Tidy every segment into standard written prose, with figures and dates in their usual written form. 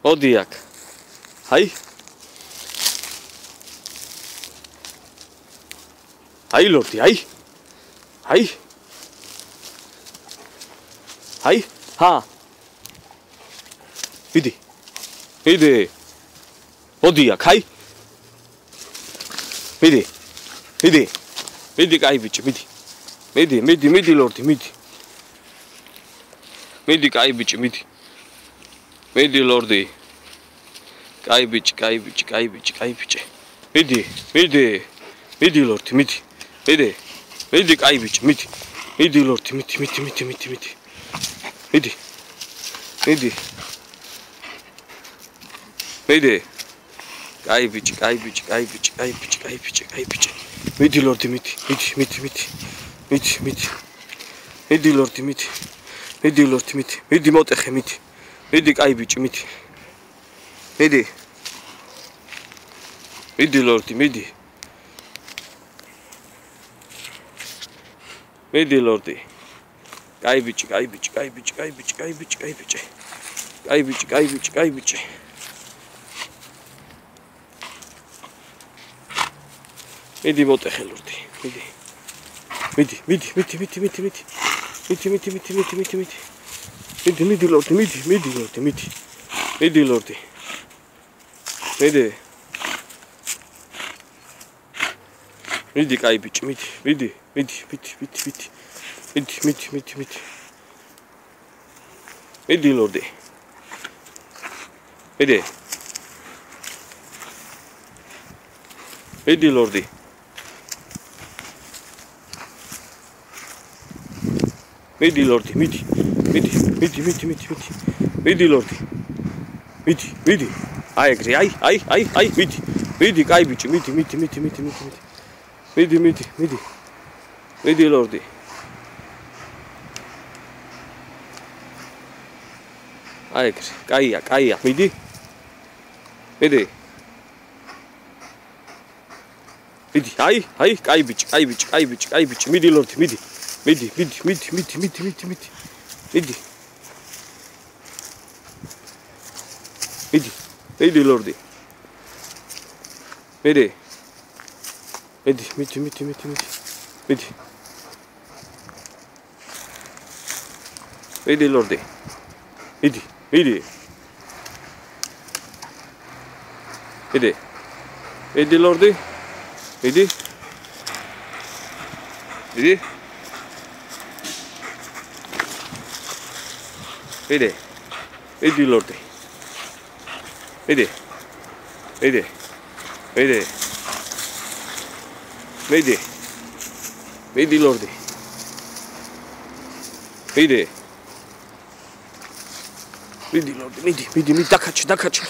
მოდი აქ. აი. აი ლორდი, აი. აი. აი, ჰა. მიდი. მიდი. მოდი აქ, აი. მიდი. მიდი. მიდი, კაი ბიჭი, მიდი. მიდი ლორდი, მიდი. მიდი, კაი ბიჭი, მიდი. მიდი ლორდი. კაი ბიჭი. მიდი ლორდი, მიდი. მიდი, კაი ბიჭი, მიდი. მიდი ლორდი, მიდი. მიდი. კაი ბიჭი. მიდი ლორდი, მიდი. მიდი ლორდი, მიდი. მიდი მოტეხე, მიდი. მიდი, კაი ბიჭი, მიდი. მიდი ლორდი, მიდი. მიდი ლორდი. კაი ბიჭი. მიდი მოტეხე ლორდი. მიდი. მიდი ლორდი, მიდი. მიდი ლორდი. მიდი კაი ბიჭი, მიდი. მიდი. მიდი ლორდი. მიდი ლორდი. მიდი ლორდი, მიდი. მიდი ლორდი. მიდი. აი ეგრე, აი, მიდი. მიდი, კაი ბიჭი, მიდი. მიდი ლორდი. აი ეგრე, კაია, მიდი. მიდი, აი, კაი ბიჭი. მიდი ლორდი, მიდი. მიდი ლორდი. მიდი. მიდი ლორდი. მიდი. მიდი ლორდი. მიდი. მიდი ლორდი. მიდი. მიდი ლორდი. მიდი დაკაჩო.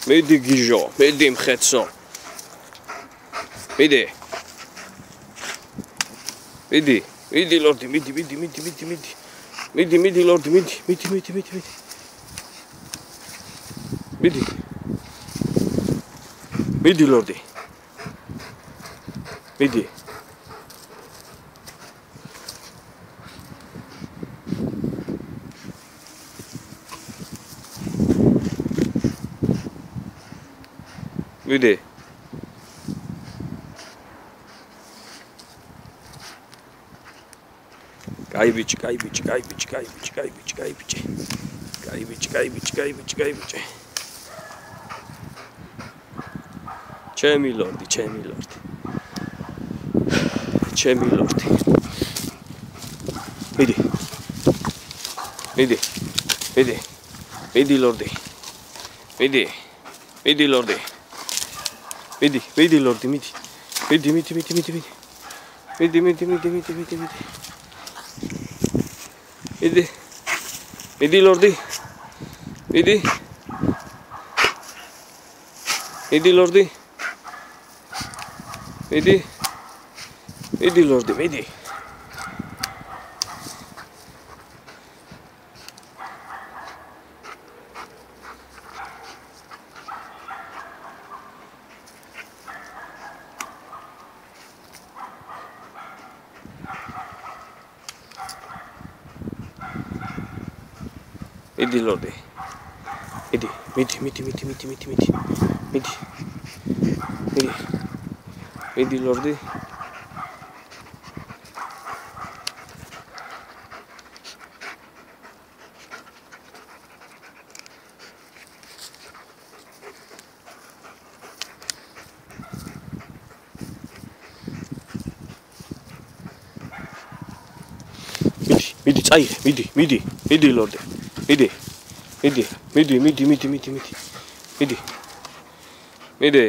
მიდი გიჟო, მიდი მხეცო. მიდი ლორდი, მიდი ლორდი, მიდი ლორდი. მიდი. კაი ბიჭი. ჩემი ლორდი. მიდი ლორდი. მიდი ლორდი. მიდი ლორდი, მიდი. მიდი ლორდი. მიდი ლორდი. მიდი ლორდი, მიდი. მიდი ლორდი. მიდი. მიდი ლორდი. მიდი წაიღე, მიდი ლორდი. მიდი.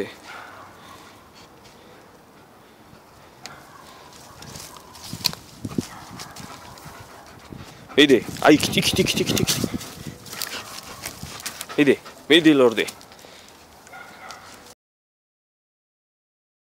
მიდი. აი, იქით. მიდი ლორდი.